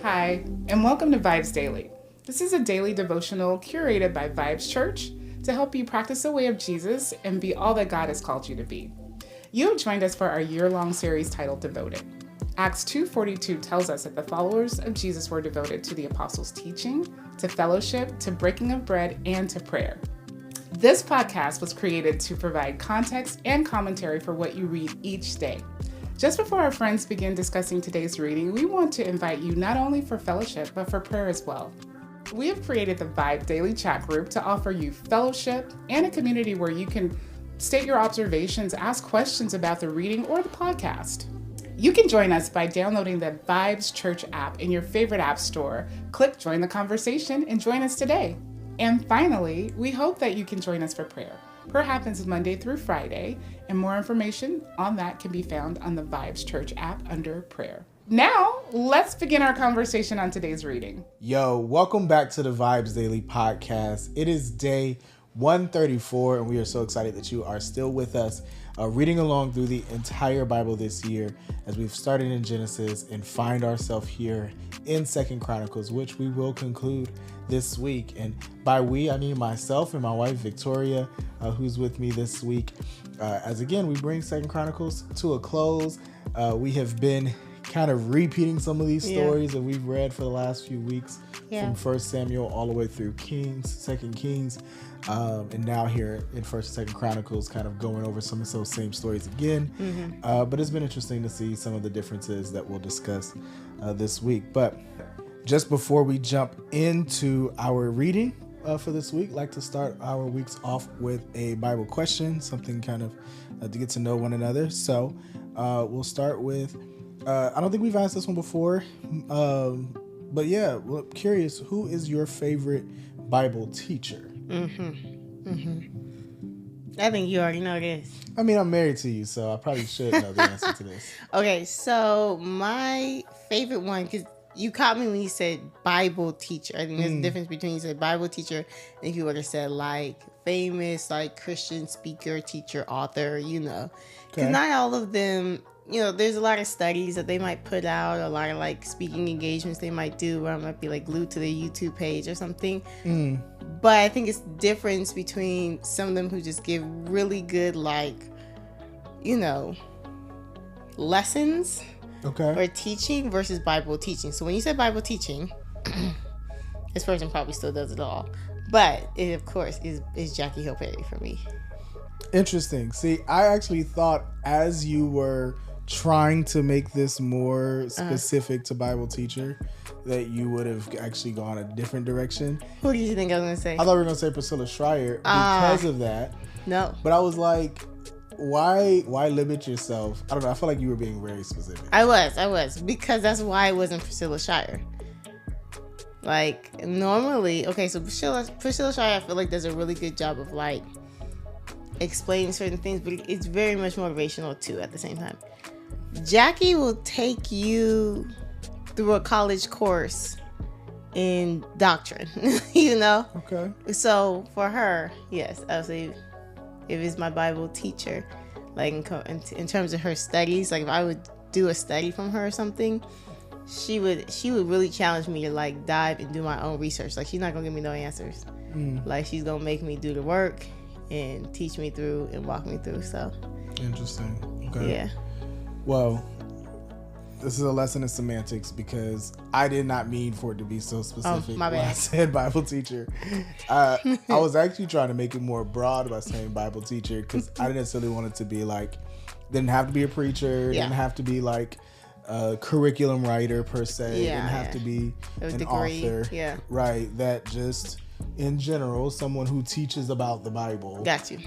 Hi, and welcome to VIBEZ Daily. This is a daily devotional curated by VIBEZ Church to help you practice the way of Jesus and be all that God has called you to be. You have joined us for our year-long series titled Devoted. Acts 2:42 tells us that the followers of Jesus were devoted to the apostles' teaching, to fellowship, to breaking of bread, and to prayer. This podcast was created to provide context and commentary for what you read each day. Just before our friends begin discussing today's reading, we want to invite you not only for fellowship, but for prayer as well. We have created the VIBE Daily Chat Group to offer you fellowship and a community where you can state your observations, ask questions about the reading or the podcast. You can join us by downloading the VIBEZ Church app in your favorite app store. Click Join the Conversation and join us today. And finally, we hope that you can join us for prayer. Prayer happens Monday through Friday, and more information on that can be found on the VIBEZ Church app under prayer. Now, let's begin our conversation on today's reading. Yo, welcome back to the VIBEZ Daily podcast. It is day 134, and we are so excited that you are still with us, reading along through the entire Bible this year as we've started in Genesis and find ourselves here in 2 Chronicles, which we will conclude this week. And by we, I mean myself and my wife, Victoria, who's with me this week. As again, we bring 2 Chronicles to a close. We have been kind of repeating some of these stories that we've read for the last few weeks from 1 Samuel all the way through Kings, 2 Kings, and now here in 1st and 2nd Chronicles, kind of going over some of those same stories again. But it's been interesting to see some of the differences that we'll discuss this week. But just before we jump into our reading for this week, I'd like to start our weeks off with a Bible question, something kind of to get to know one another. So we'll start with, I don't think we've asked this one before, but yeah, well, I'm curious, who is your favorite Bible teacher? I think you already know this. I mean, I'm married to you, so I probably should know the answer to this. Okay, so my favorite one, because you caught me when you said Bible teacher. I think there's a difference between you said Bible teacher and if you would have said like famous, like Christian speaker, teacher, author, you know. Because not all of them, you know, there's a lot of studies that they might put out, a lot of like speaking engagements they might do where I might be like glued to their YouTube page or something. But I think it's the difference between some of them who just give really good, like, you know, lessons or teaching versus Bible teaching. So when you say Bible teaching, this person probably still does it all. But it, of course, is Jackie Hill Perry for me. Interesting. See, I actually thought as you were trying to make this more specific to Bible teacher that you would have actually gone a different direction. Who do you think I was going to say? I thought we were going to say Priscilla Schreier because of that. No. But I was like, why limit yourself? I don't know. I feel like you were being very specific. I was. Because that's why it wasn't Priscilla Schreier. Like, normally, okay, so Priscilla Schreier, I feel like does a really good job of, like, explaining certain things, but it's very much motivational, too, at the same time. Jackie will take you through a college course in doctrine, you know? Okay. So, for her, yes, I would say if it's my Bible teacher, like in terms of her studies, like if I would do a study from her or something, she would really challenge me to like dive and do my own research. Like she's not gonna give me no answers. Like she's gonna make me do the work and teach me through and walk me through. So interesting. Okay. Yeah. Well, this is a lesson in semantics because I did not mean for it to be so specific my bad. when I said Bible teacher. I was actually trying to make it more broad by saying Bible teacher because I didn't necessarily want it to be like, didn't have to be a preacher, didn't have to be like a curriculum writer per se, didn't have to be an degree. author. Right, that just in general, someone who teaches about the Bible. Got you.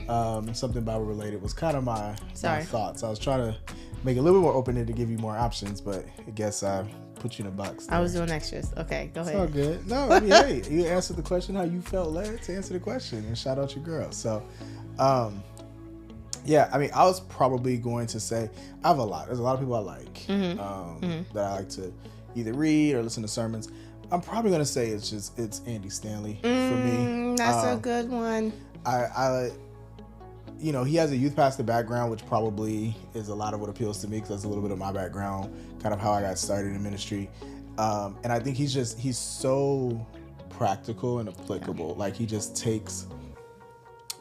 Something Bible related was kind of my thoughts. I was trying to make it a little bit more open to give you more options, but I guess I put you in a box there. I was doing extras. Okay, go ahead. It's all good. No, I mean, hey, you answered the question how you felt led to answer the question, and shout out your girl. So, yeah, I mean, I was probably going to say I have a lot. There's a lot of people I like that I like to either read or listen to sermons. I'm probably going to say it's Andy Stanley for me. That's a good one. I you know, he has a youth pastor background, which probably is a lot of what appeals to me because that's a little bit of my background, kind of how I got started in ministry. And I think he's so practical and applicable. Like he just takes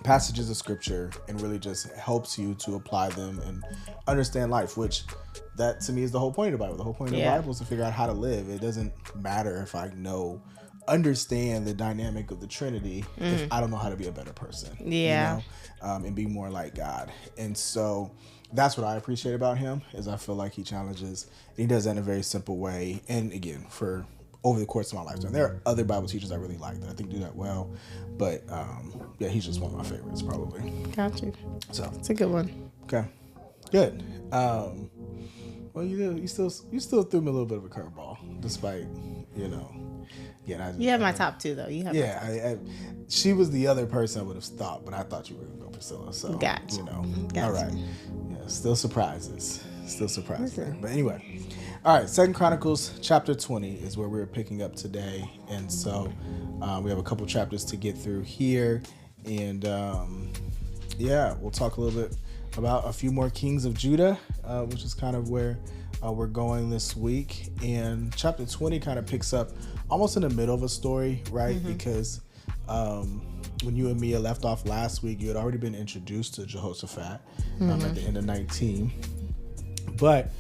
passages of scripture and really just helps you to apply them and understand life, which that to me is the whole point of the Bible. The whole point of the Bible is to figure out how to live. It doesn't matter if I understand the dynamic of the Trinity if I don't know how to be a better person. Yeah. And be more like God. And so that's what I appreciate about him, is I feel like he challenges, and he does that in a very simple way. And again, for over the course of my lifetime, there are other Bible teachers I really like that I think do that well, but yeah, he's just one of my favorites probably. Gotcha. So it's a good one. Okay, good. Well, you still threw me a little bit of a curveball, despite You have my top two though. You have I she was the other person I would have thought, but I thought you were gonna go Priscilla. So gotcha. All right. Yeah, still surprises. There. But anyway, all right. 2 Chronicles chapter 20 is where we're picking up today, and so we have a couple chapters to get through here, and we'll talk a little bit about a few more kings of Judah, which is kind of where we're going this week. And chapter 20 kind of picks up almost in the middle of a story, right? Because when you and Mia left off last week, you had already been introduced to Jehoshaphat at the end of 19. But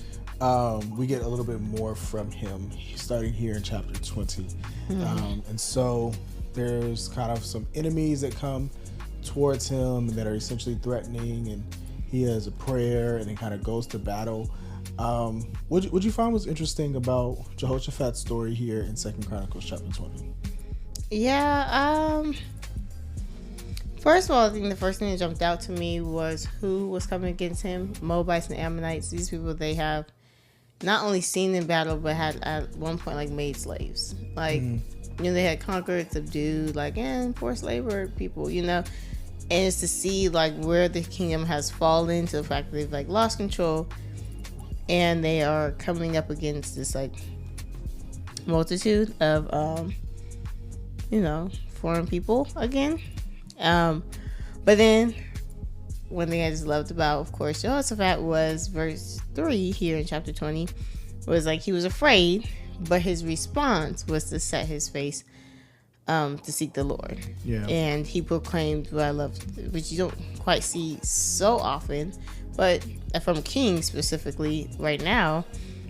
we get a little bit more from him starting here in chapter 20. And so there's kind of some enemies that come towards him that are essentially threatening, and he has a prayer and then kind of goes to battle. What you find was interesting about Jehoshaphat's story here in 2 Chronicles chapter 20? Yeah, first of all, I think the first thing that jumped out to me was who was coming against him. Moabites and Ammonites. These people, they have not only seen in battle, but had at one point like made slaves. Like, they had conquered, subdued, forced labor people, And it's to see like where the kingdom has fallen, to the fact that they've lost control, and they are coming up against this multitude of foreign people again. But then one thing I just loved about, of course, Jehoshaphat was verse 3 here in chapter 20 was he was afraid, but his response was to set his face to seek the Lord. Yeah. And he proclaimed what I love, which you don't quite see so often, but from Kings specifically right now,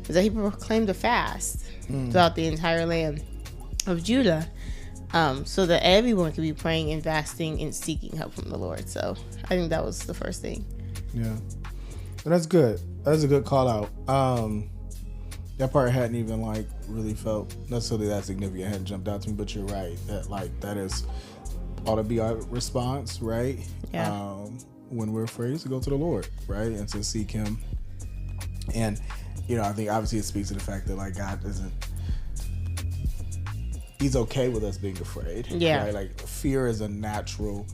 is that he proclaimed a fast throughout the entire land of Judah, so that everyone could be praying and fasting and seeking help from the Lord. So I think that was the first thing. Yeah. And that's good. That's a good call out. That part hadn't even really felt necessarily that significant. It hadn't jumped out to me, but you're right. That is ought to be our response, right? Yeah. When we're afraid, to go to the Lord, right? And to seek him. And, I think obviously it speaks to the fact that God doesn't, he's okay with us being afraid. Yeah. Right? Fear is a natural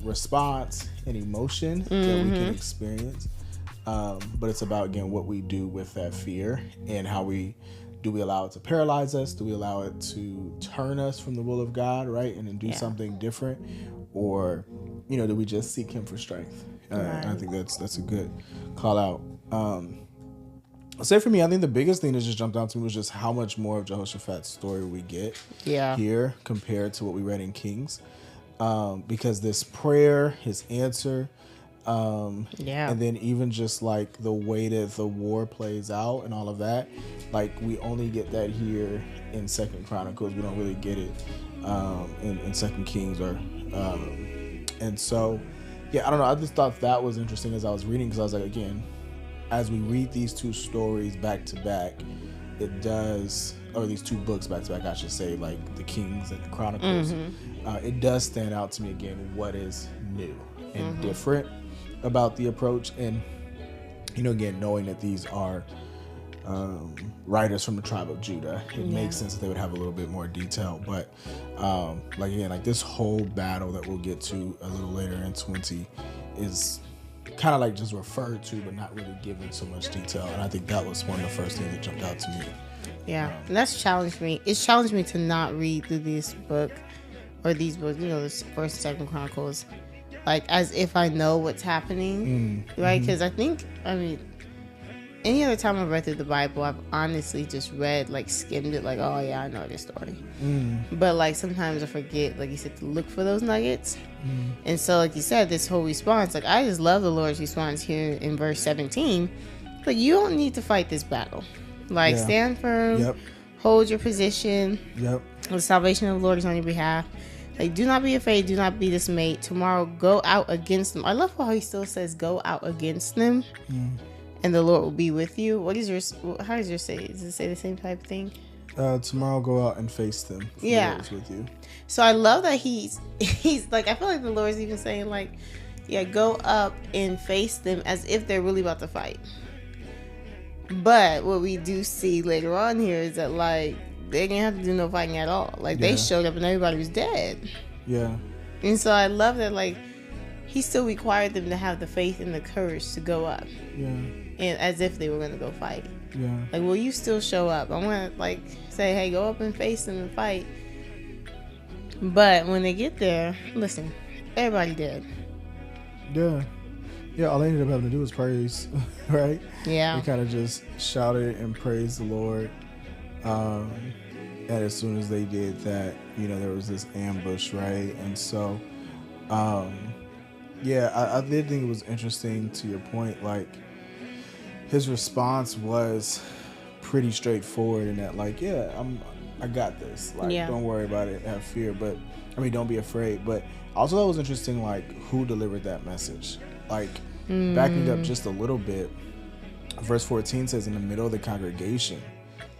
response and emotion that we can experience. But it's about, again, what we do with that fear and how do we allow it to paralyze us? Do we allow it to turn us from the will of God, right? And then do something different? Or, do we just seek him for strength? Right. I think that's a good call out. I'll say for me, I think the biggest thing that just jumped out to me was just how much more of Jehoshaphat's story we get here compared to what we read in Kings. Because this prayer, his answer, and then even just the way that the war plays out and all of that, we only get that here in 2 Chronicles. We don't really get it in 2 Kings and so I don't know, I just thought that was interesting as I was reading, because I was again, as we read these two stories back to back, it does, or these two books back to back, I should say, the Kings and the Chronicles, it does stand out to me again what is new and different about the approach. And again, knowing that these are writers from the tribe of Judah, it makes sense that they would have a little bit more detail. But this whole battle that we'll get to a little later in 20 is kind of just referred to, but not really given so much detail. And I think that was one of the first things that jumped out to me. Yeah, and that's challenged me. It's challenged me to not read through this book or these books, this First and 2 Chronicles, as if I know what's happening, right? Because I think, in any other time I've read through the Bible, I've honestly just read, like, skimmed it, like, oh yeah, I know this story. But like sometimes I forget, like you said, to look for those nuggets. And so, like you said, this whole response, like, I just love the Lord's response here in verse 17. Like, you don't need to fight this battle. Like, stand firm, hold your position. The salvation of the Lord is on your behalf. Like, do not be afraid, do not be dismayed. Tomorrow, go out against them. I love how he still says, go out against them, and the Lord will be with you. What is yours? How does yours say? Does it say the same type of thing? Tomorrow, go out and face them. The Lord is with you. So I love that he's like, I feel like the Lord's even saying, like, yeah, go up and face them as if they're really about to fight. But what we do see later on here is that, like, they didn't have to do no fighting at all. Like, they showed up and everybody was dead. And so I love that, like, he still required them to have the faith and the courage to go up. And as if they were going to go fight. Like, will you still show up? I'm going to, like, say, hey, go up and face them and fight. But when they get there, listen, everybody dead. All they ended up having to do was praise, right? They kind of just shouted and praised the Lord. And as soon as they did that, there was this ambush, right? And so, I did think it was interesting, to your point, like, his response was pretty straightforward in that, like, I got this. Like, don't worry about it, have fear, don't be afraid. But also that was interesting, like, who delivered that message. Like, backing up just a little bit, verse 14 says, in the middle of the congregation,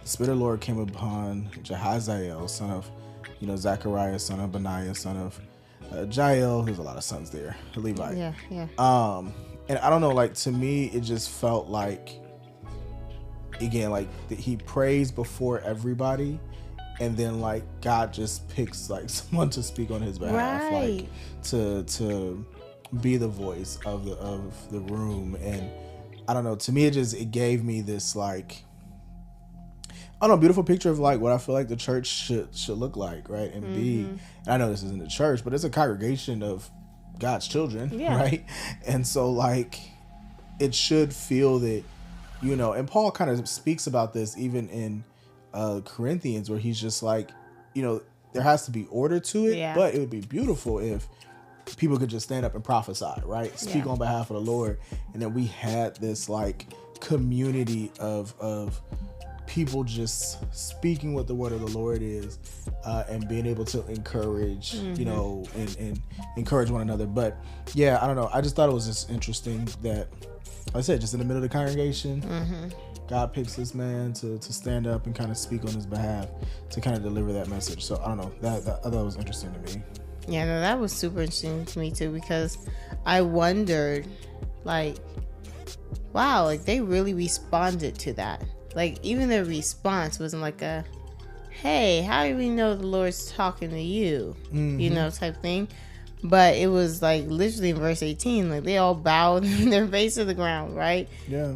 the Spirit of the Lord came upon Jahaziel, son of, Zechariah, son of Benaiah, son of Jael. There's a lot of sons there. Levi. And I don't know, like, to me, it just felt like, again, like, he prays before everybody, and then, like, God just picks, like, someone to speak on his behalf, like, to be the voice of the room. And I don't know, to me, it gave me this, like, I don't know, beautiful picture of, like, what I feel like the church should look like, right? And be, and I know this isn't a church, but it's a congregation of God's children, right? And so, like, it should feel that, and Paul kind of speaks about this even in Corinthians, where he's just like, there has to be order to it, but it would be beautiful if people could just stand up and prophesy, right? Speak on behalf of the Lord. And then we had this, like, community of people just speaking what the word of the Lord is, and being able to encourage, and encourage one another. But I don't know. I just thought it was just interesting that, like I said, just in the middle of the congregation, God picks this man to stand up and kind of speak on his behalf, to kind of deliver that message. So I don't know. That I thought it was interesting to me. Yeah, no, that was super interesting to me too, because I wondered, like, wow, like, they really responded to that. Like, even their response wasn't like a, hey, how do we know the Lord's talking to you? Type thing. But it was, like, literally in verse 18, like, they all bowed their face to the ground, right?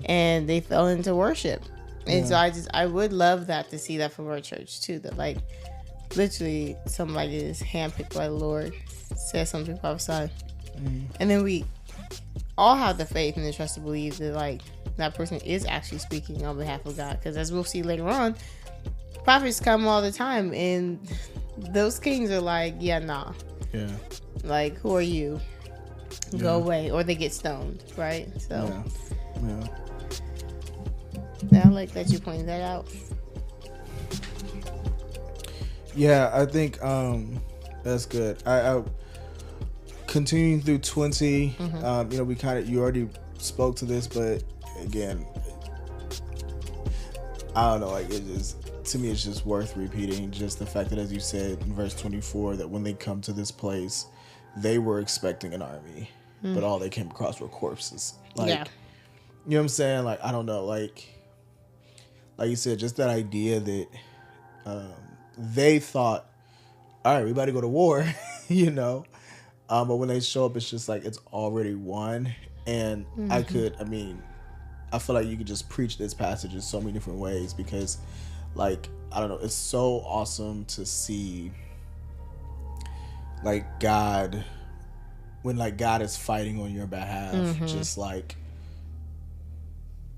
And they fell into worship. And so I would love that, to see that from our church too, that, like, literally somebody is handpicked by the Lord, says something, prophesy. And then we all have the faith and the trust to believe that, like, that person is actually speaking on behalf of God. Because as we'll see later on, prophets come all the time, and those kings are like, like, who are you? Go away. Or they get stoned, right? So I like that you pointed that out. I think that's good. I continuing through 20, you already spoke to this, but again, I don't know, like, to me, it's just worth repeating, just the fact that, as you said in verse 24, that when they come to this place, they were expecting an army, but all they came across were corpses. Like, you know what I'm saying? Like, I don't know, like you said, just that idea that they thought, all right, we about to go to war, but when they show up, it's just like, it's already won. And I feel like you could just preach this passage in so many different ways, because, like, I don't know, it's so awesome to see, like, God, when, like, God is fighting on your behalf, just, like,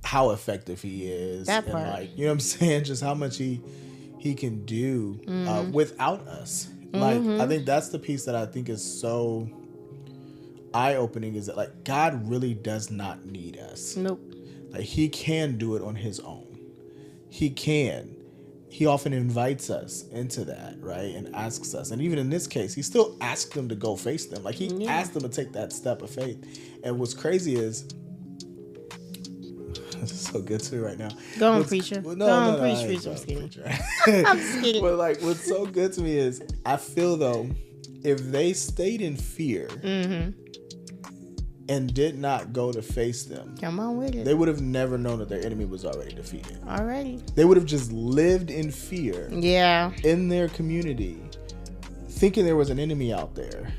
how effective he is. That and part. like, you know what I'm saying? Just how much he can do without us. Like, I think that's the piece that I think is so eye-opening, is that like God really does not need us. Nope. Like, he can do it on his own. He can. He often invites us into that, right? And asks us. And even in this case, he still asked them to go face them. Like, he asked them to take that step of faith. And what's crazy is, this is so good to me right now. Go on, preacher. Go on, preach. I'm just kidding. I'm just kidding. But like, what's so good to me is, I feel though, if they stayed in fear and did not go to face them, come on with it, they would have never known that their enemy was already defeated. They would have just lived in fear. Yeah. In their community, thinking there was an enemy out there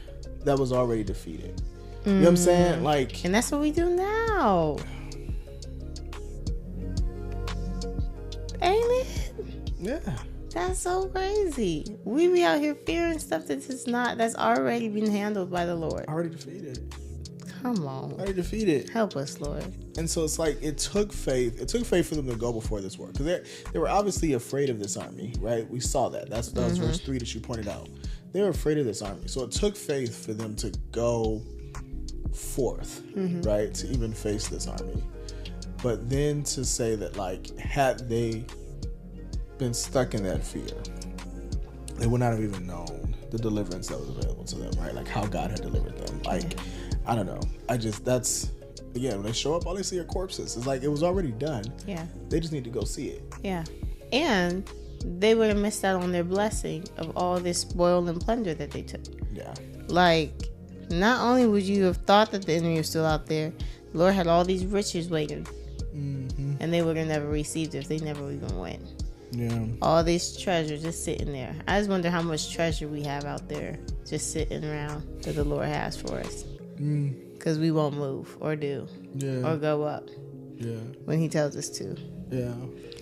that was already defeated. You know what I'm saying? Like, and that's what we do now. Ain't it? Yeah. That's so crazy. We be out here fearing stuff that's already been handled by the Lord. Already defeated. Come on. Already defeated. Help us, Lord. And so it's like, it took faith. It took faith for them to go before this war. Because they were obviously afraid of this army, right? We saw that. That was verse 3 that you pointed out. They were afraid of this army. So it took faith for them to go forth, right? To even face this army. But then to say that, like, had they been stuck in that fear, they would not have even known the deliverance that was available to them, right? Like, how God had delivered them. Like, I don't know. That's, again, when they show up, all they see are corpses. It's like, it was already done. Yeah. They just need to go see it. Yeah. And they would have missed out on their blessing of all this spoil and plunder that they took. Yeah. Like, not only would you have thought that the enemy was still out there, the Lord had all these riches waiting. And they would have never received it if they never even went. Yeah. All this treasure just sitting there. I just wonder how much treasure we have out there just sitting around that the Lord has for us. Because we won't move or do or go up when he tells us to. Yeah.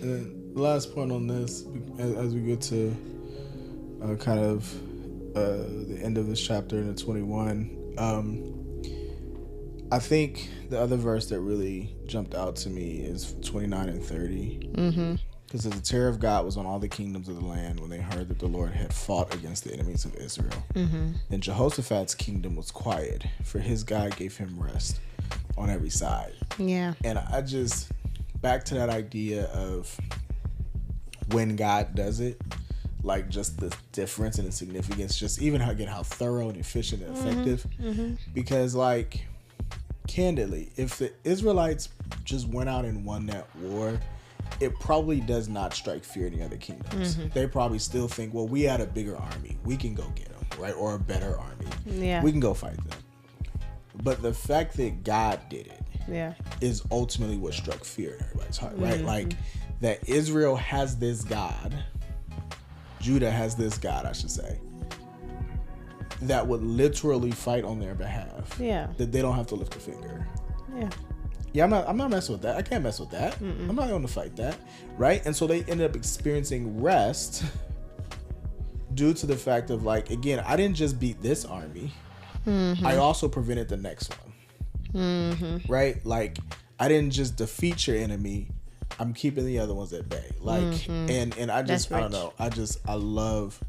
And then the last point on this, as we get to kind of the end of this chapter in the 21, I think the other verse that really jumped out to me is 29 and 30. Because the terror of God was on all the kingdoms of the land when they heard that the Lord had fought against the enemies of Israel. Then Jehoshaphat's kingdom was quiet, for his God gave him rest on every side. Yeah. And I just, back to that idea of when God does it, like, just the difference and the significance, just even how thorough and efficient and effective. Because, like, candidly, if the Israelites just went out and won that war, it probably does not strike fear in the other kingdoms. They probably still think, well, we had a bigger army, we can go get them, right? Or a better army, we can go fight them. But the fact that God did it is ultimately what struck fear in everybody's heart, right? Like, that Israel has this God, Judah has this God, I should say, that would literally fight on their behalf. That they don't have to lift a finger. I'm not messing with that. I can't mess with that. I'm not going to fight that, right? And so they ended up experiencing rest due to the fact of, like, again, I didn't just beat this army. I also prevented the next one. Right? Like, I didn't just defeat your enemy. I'm keeping the other ones at bay. Like, and I just, I don't know. I love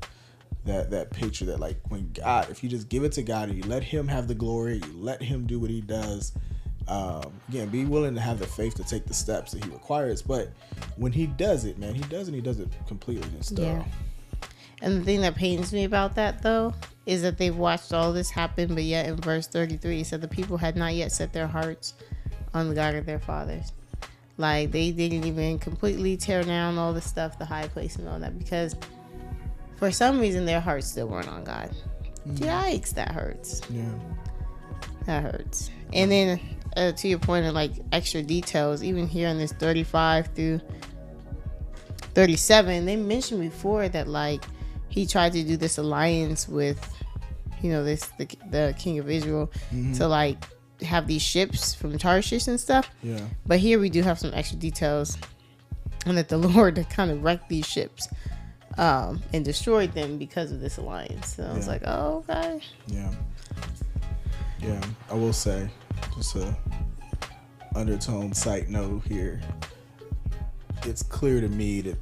that picture that, like, when God, if you just give it to God and you let him have the glory, you let him do what he does, again, be willing to have the faith to take the steps that he requires. But when he does it, man, he does it completely and thorough. And the thing that pains me about that, though, is that they've watched all this happen, but yet in verse 33 it said the people had not yet set their hearts on the God of their fathers. Like, they didn't even completely tear down all the stuff, the high place and all that, because for some reason their hearts still weren't on God. Yikes, that hurts. That hurts. And then to your point of, like, extra details, even here in this 35 through 37, they mentioned before that, like, he tried to do this alliance with, the king of Israel to, like, have these ships from Tarshish and stuff. But here we do have some extra details, and that the Lord kind of wrecked these ships and destroyed them because of this alliance. So I was like, oh, okay. I will say, just undertone side note here. It's clear to me that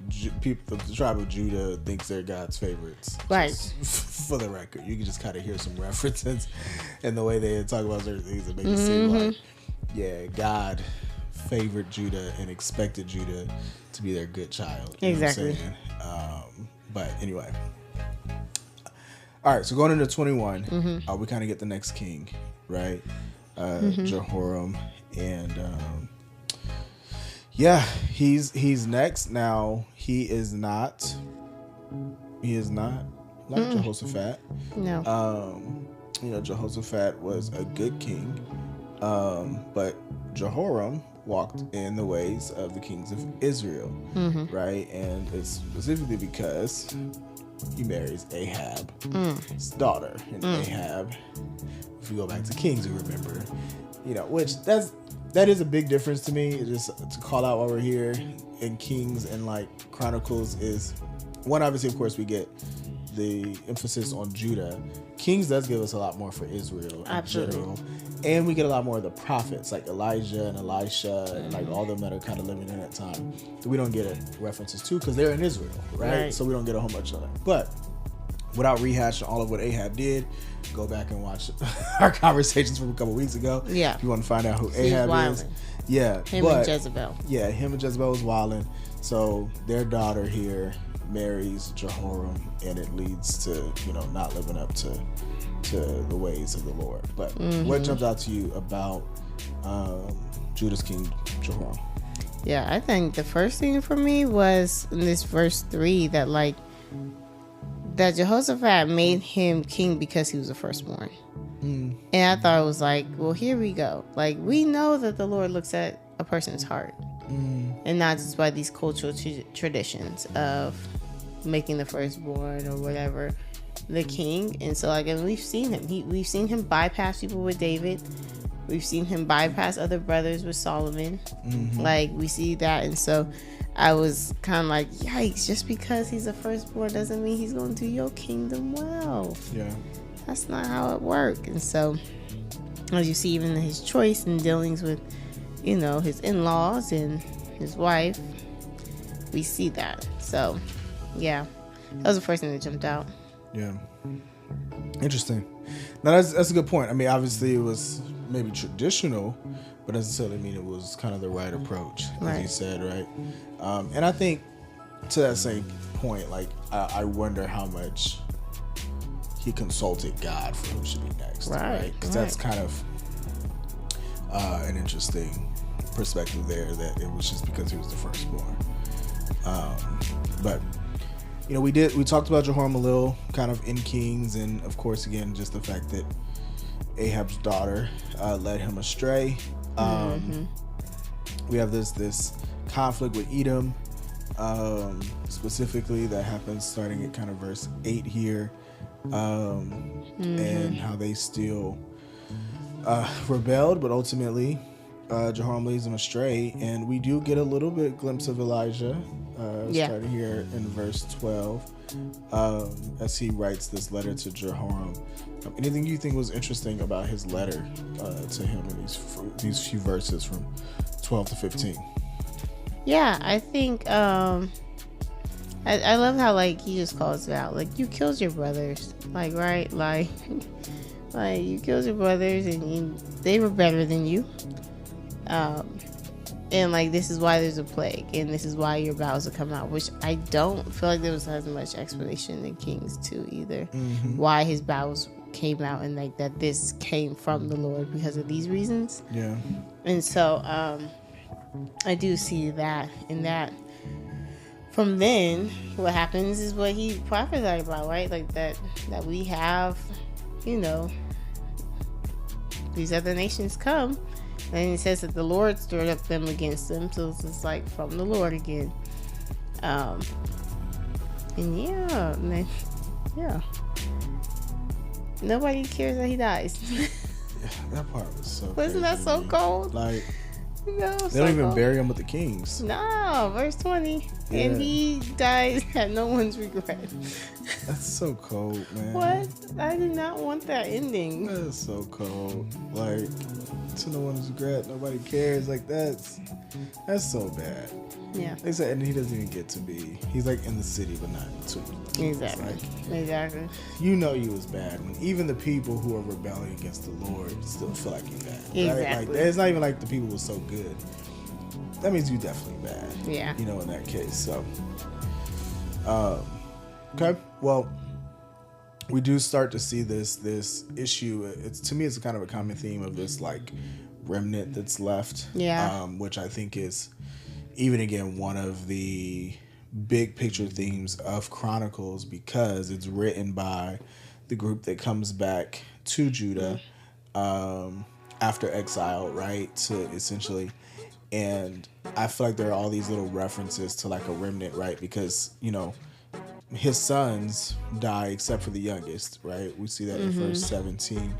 the tribe of Judah thinks they're God's favorites. Right. Just for the record, you can just kind of hear some references in the way they talk about certain things that make it seem like, yeah, God favored Judah and expected Judah to be their good child. You exactly. know what I'm saying? But anyway. All right, so going into 21, we kind of get the next king, right? Jehoram, and he's next. Now he is not like Jehoshaphat. No. Jehoshaphat was a good king, but Jehoram walked in the ways of the kings of Israel, right? And it's specifically because he marries Ahab's daughter, and Ahab, if you go back to Kings, you remember, which that is a big difference to me. Just to call out while we're here in Kings and like Chronicles is one. Obviously, of course, we get the emphasis on Judah. Kings does give us a lot more for Israel in general, and we get a lot more of the prophets like Elijah and Elisha and like all them that are kind of living in that time that we don't get references to because they're in Israel, right? So we don't get a whole bunch of that. But without rehashing all of what Ahab did, go back and watch our conversations from a couple weeks ago. Yeah, if you want to find out who Ahab is. Yeah, him and Jezebel. Yeah, him and Jezebel was wilding. So their daughter here marries Jehoram, and it leads to not living up to the ways of the Lord. But what jumps out to you about Judah's king Jehoram? Yeah, I think the first thing for me was in this verse 3 that Jehoshaphat made him king because he was the firstborn. And I thought it was like, well, here we go. Like, we know that the Lord looks at a person's heart and not just by these cultural traditions of making the firstborn or whatever the king. And so and we've seen him. We've seen him bypass people with David. We've seen him bypass other brothers with Solomon. We see that. And so I was kind of like, yikes, just because he's a firstborn doesn't mean he's going to do your kingdom well. Yeah. That's not how it works. And so, as you see, even his choice and dealings with, his in-laws and his wife, we see that. So, yeah, that was the first thing that jumped out. Yeah. Interesting. Now, that's a good point. I mean, obviously, it was maybe traditional, but doesn't necessarily mean it was kind of the right approach, as you said, right? And I think to that same point, I wonder how much he consulted God for who should be next, right? Because that's kind of an interesting perspective there, that it was just because he was the firstborn. But we talked about Jehoram a little, kind of in Kings, and of course, again, just the fact that Ahab's daughter led him astray. We have this conflict with Edom, specifically that happens starting at kind of verse 8 here, and how they still rebelled, but ultimately Jehoram leads them astray, and we do get a little bit glimpse of Elijah starting here in verse 12, as he writes this letter to Jehoram. Anything you think was interesting about his letter to him in these few verses from 12 to 15? Yeah, I think I love how he just calls it out, you killed your brothers, right, you killed your brothers and they were better than you, and this is why there's a plague, and this is why your vows will come out, which I don't feel like there was as much explanation in Kings 2 either, why his vows came out, and that this came from the Lord because of these reasons. Yeah. And so I do see that, and that from then what happens is what he prophesied about, right? That we have, these other nations come, and it says that the Lord stirred up them against them, so it's just from the Lord again. And nobody cares that he dies. That part was so Wasn't that so cold? They don't even bury him with the kings. No, verse 20. Yeah. And he dies at no one's regret. That's so cold, man. What? I did not want that ending. That's so cold. To no one's regret, nobody cares. Like that's so bad. Yeah. They said, and he doesn't even get to be. He's like in the city, but not in the city. Exactly. Exactly. You know you was bad when even the people who are rebelling against the Lord still feel like you bad. Exactly. Right? Like it's not even like the people were so good. That means you definitely bad. Yeah. You know, in that case. So, okay. Well, we do start to see this issue. It's to me, it's kind of a common theme of this like remnant that's left. Yeah. Which I think is even again one of the big picture themes of Chronicles, because it's written by the group that comes back to Judah after exile, right? To essentially, and I feel like there are all these little references to like a remnant, right? Because, you know, his sons die except for the youngest, right? We see that in verse 17.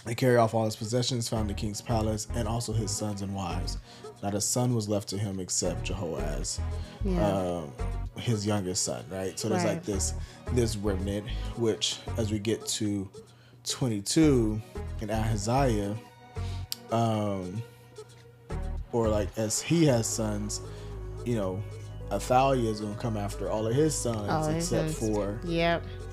They carry off all his possessions found in the king's palace, and also his sons and wives. Not a son was left to him except Jehoaz, his youngest son, right? So there's like this remnant, which as we get to 22 in Ahaziah, or like as he has sons, you know, Athaliah is going to come after all of his sons except for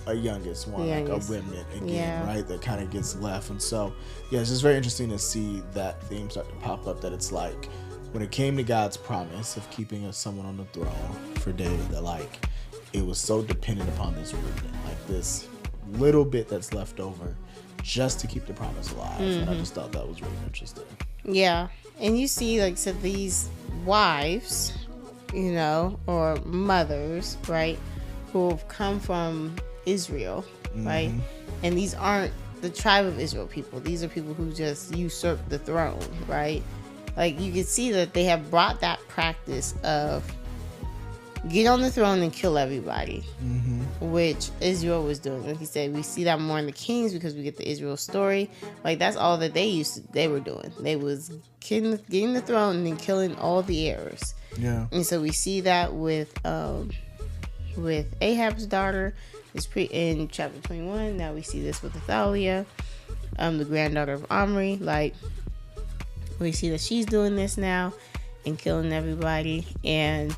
a youngest one, like a remnant again, right? That kind of gets left. And so, yeah, it's just very interesting to see that theme start to pop up, that it's like when it came to God's promise of keeping someone on the throne for David, that like it was so dependent upon this remnant, like this little bit that's left over just to keep the promise alive. And I just thought that was really interesting. Yeah. And you see, like, so these wives, you know, or mothers, right, who have come from Israel, right? And these aren't the tribe of Israel people. These are people who just usurped the throne, right? Like, you can see that they have brought that practice of get on the throne and kill everybody, which Israel was doing. Like he said, we see that more in the Kings because we get the Israel story. Like, that's all that they were doing. They was getting the throne and then killing all the heirs. Yeah. And so we see that with Ahab's daughter. It's in chapter 21. Now we see this with Athaliah, the granddaughter of Omri. Like, we see that she's doing this now and killing everybody. And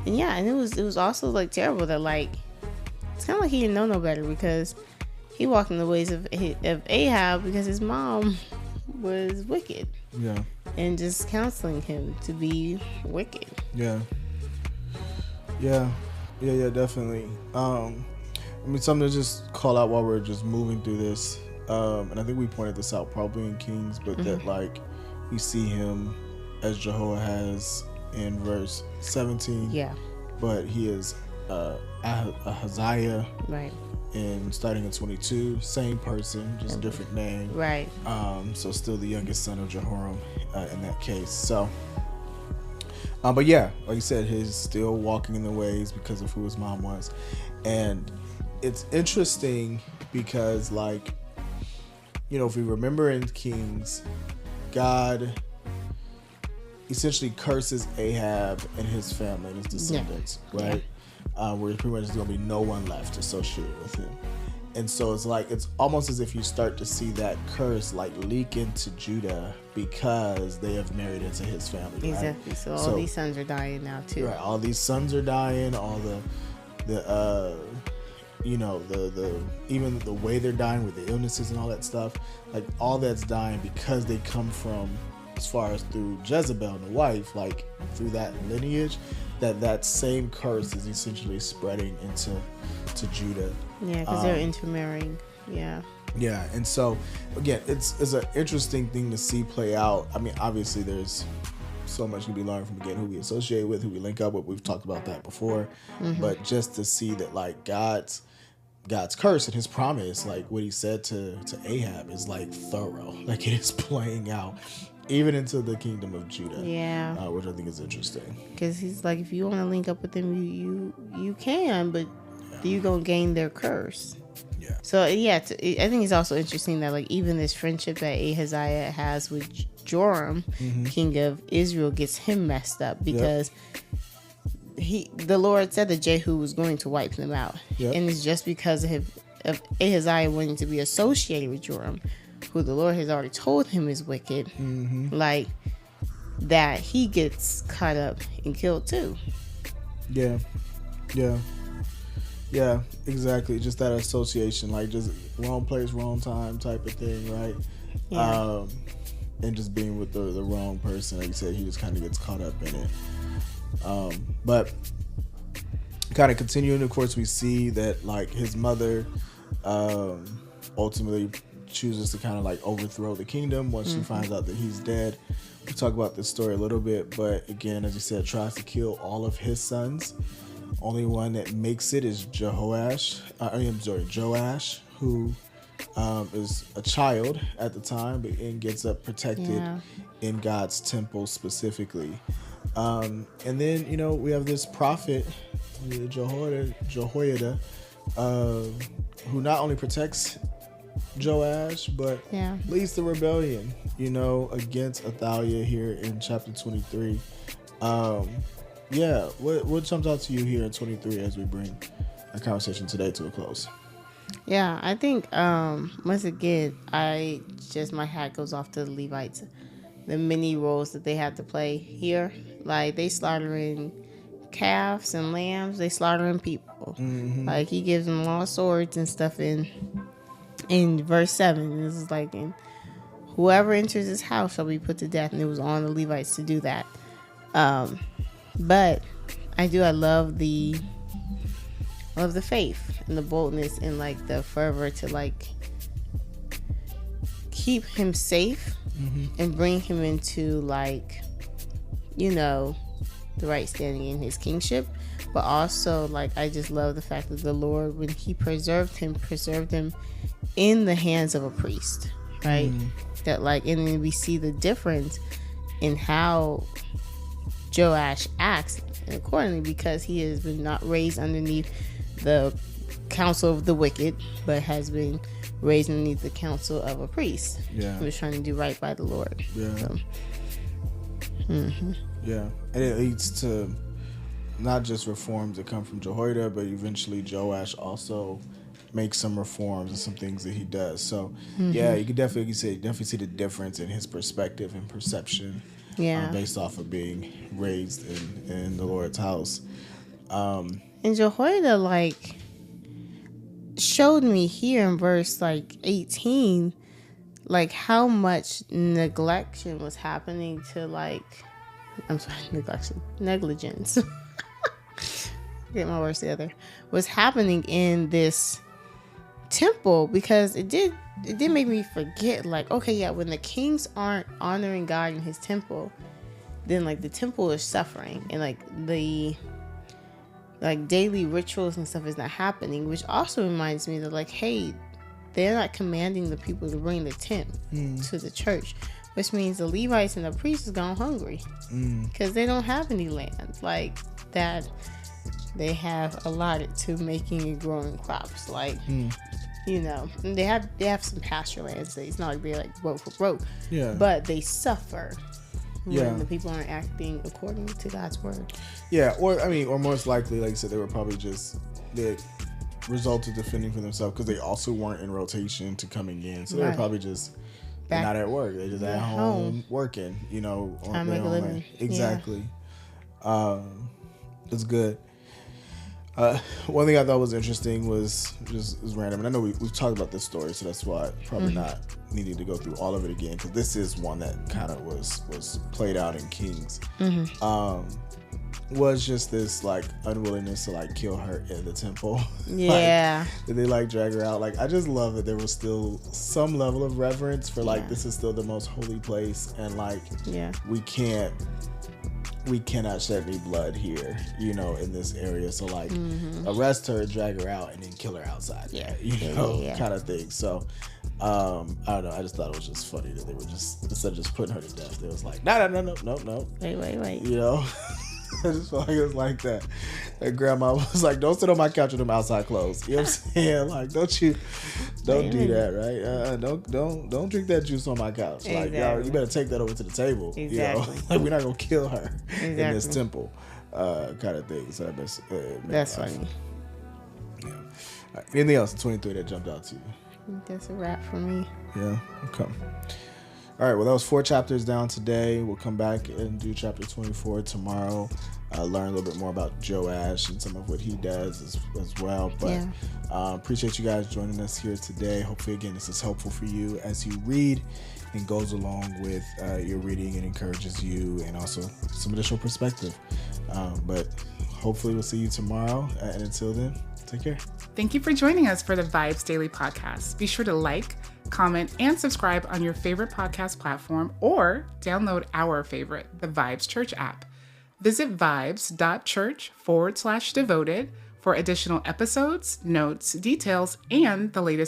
yeah, and it was also like terrible that like it's kind of like he didn't know no better, because he walked in the ways of Ahab because his mom was wicked. Yeah. And just counseling him to be wicked. Yeah, definitely. I mean, something to just call out while we're just moving through this, and I think we pointed this out probably in Kings, but that like we see him as Jehoahaz in verse 17. Yeah. But he is Ahaziah. Right. And starting in 22, same person, just different name. Right. So still the youngest son of Jehoram in that case. So, but yeah, like you said, he's still walking in the ways because of who his mom was. And it's interesting because, like, you know, if we remember in Kings, God essentially curses Ahab and his family and his descendants, right? Where pretty much there's going to be no one left associated with him. And so it's like, it's almost as if you start to see that curse like leak into Judah because they have married into his family. Exactly. Right? So all these sons are dying now too. Right. All these sons are dying. All the you know, the even the way they're dying with the illnesses and all that stuff, like all that's dying because they come from, as far as through Jezebel, the wife, like through that lineage, that same curse is essentially spreading into Judah. Yeah, because they're intermarrying. Yeah. Yeah, and so again, it's an interesting thing to see play out. I mean, obviously, there's so much to be learned from, again, who we associate with, who we link up with. We've talked about that before, but just to see that like God's curse and his promise, like what he said to Ahab, is like thorough. Like it is playing out even into the kingdom of Judah. Yeah. Which I think is interesting. Because he's like, if you want to link up with them, you can, but you gonna gain their curse. Yeah. So yeah, I think it's also interesting that like even this friendship that Ahaziah has with Joram, king of Israel, gets him messed up because the Lord said that Jehu was going to wipe them out, and it's just because of Ahaziah wanting to be associated with Joram, who the Lord has already told him is wicked, like that he gets caught up and killed too. Yeah, exactly. Just that association, like just wrong place, wrong time type of thing, right? Yeah. And just being with the wrong person, like you said, he just kind of gets caught up in it. But kind of continuing, of course, we see that like his mother ultimately chooses to kind of like overthrow the kingdom once she finds out that he's dead. We'll talk about this story a little bit, but again, as you said, tries to kill all of his sons. Only one that makes it is Joash, who is a child at the time, and gets up protected in God's temple specifically. And then, you know, we have this prophet, Jehoiada, who not only protects Joash, but leads the rebellion, you know, against Athaliah here in chapter 23. What jumps out to you here in 23 as we bring our conversation today to a close? Yeah, I think once again, my hat goes off to the Levites. The many roles that they have to play here, like they slaughtering calves and lambs, they slaughtering people. Like he gives them all swords and stuff in verse 7. This is like, and whoever enters his house shall be put to death, and it was on the Levites to do that. But I love the faith and the boldness and like the fervor to like keep him safe and bring him into like, you know, the right standing in his kingship. But also like I just love the fact that the Lord, when he preserved him in the hands of a priest, right? That like, and then we see the difference in how Joash acts accordingly, because he has been not raised underneath the counsel of the wicked, but has been raised underneath the counsel of a priest who is trying to do right by the Lord. And it leads to not just reforms that come from Jehoiada, but eventually Joash also makes some reforms and some things that he does. So you could definitely see the difference in his perspective and perception based off of being raised in the Lord's house. And Jehoiada like showed me here in verse like 18 like how much negligence was happening to like negligence get my words together, was happening in this temple, because it did make me forget like, okay, when the kings aren't honoring God in his temple, then like the temple is suffering, and like the like daily rituals and stuff is not happening, which also reminds me that like, hey, they're not commanding the people to bring the tent to the church, which means the Levites and the priests is gone hungry because they don't have any land like that they have allotted to making and growing crops. Like, you know, and they have some pasture lands. It's not like they're like broke for broke, but they suffer when the people aren't acting according to God's word. Yeah, or most likely, like you said, they were probably just the result of defending for themselves, because they also weren't in rotation to coming in, so they were probably just not at work. They're just at home working, you know, on their own living. Exactly. It's good. One thing I thought was interesting was random, and I know we've talked about this story, so that's why probably not needing to go through all of it again, because this is one that kind of was played out in Kings. Was just this like unwillingness to like kill her in the temple. Did they like drag her out? Like, I just love that there was still some level of reverence for like, this is still the most holy place, and like we cannot shed any blood here, you know, in this area. So like, arrest her, drag her out, and then kill her outside. Kind of thing. So I don't know. I just thought it was just funny that they were just, instead of just putting her to death, they was like, no. Wait. You know. I just felt like it was like that. And grandma was like, don't sit on my couch with them outside clothes. You know what I'm saying? Like, don't do that, right? Don't drink that juice on my couch. Like, y'all, you better take that over to the table. You know? Like, we're not gonna kill her in this temple, kind of thing. So that's funny. Yeah. Anything else in 23 that jumped out to you? I think that's a wrap for me. Yeah. Okay. All right. Well, that was 4 chapters down today. We'll come back and do chapter 24 tomorrow. Learn a little bit more about Joash and some of what he does as well. But appreciate you guys joining us here today. Hopefully, again, this is helpful for you as you read and goes along with your reading and encourages you, and also some additional perspective. But hopefully we'll see you tomorrow. And until then, take care. Thank you for joining us for the VIBEZ Daily Podcast. Be sure to like, comment, and subscribe on your favorite podcast platform, or download our favorite, the VIBEZ Church app. Visit vibes.church/devoted for additional episodes, notes, details, and the latest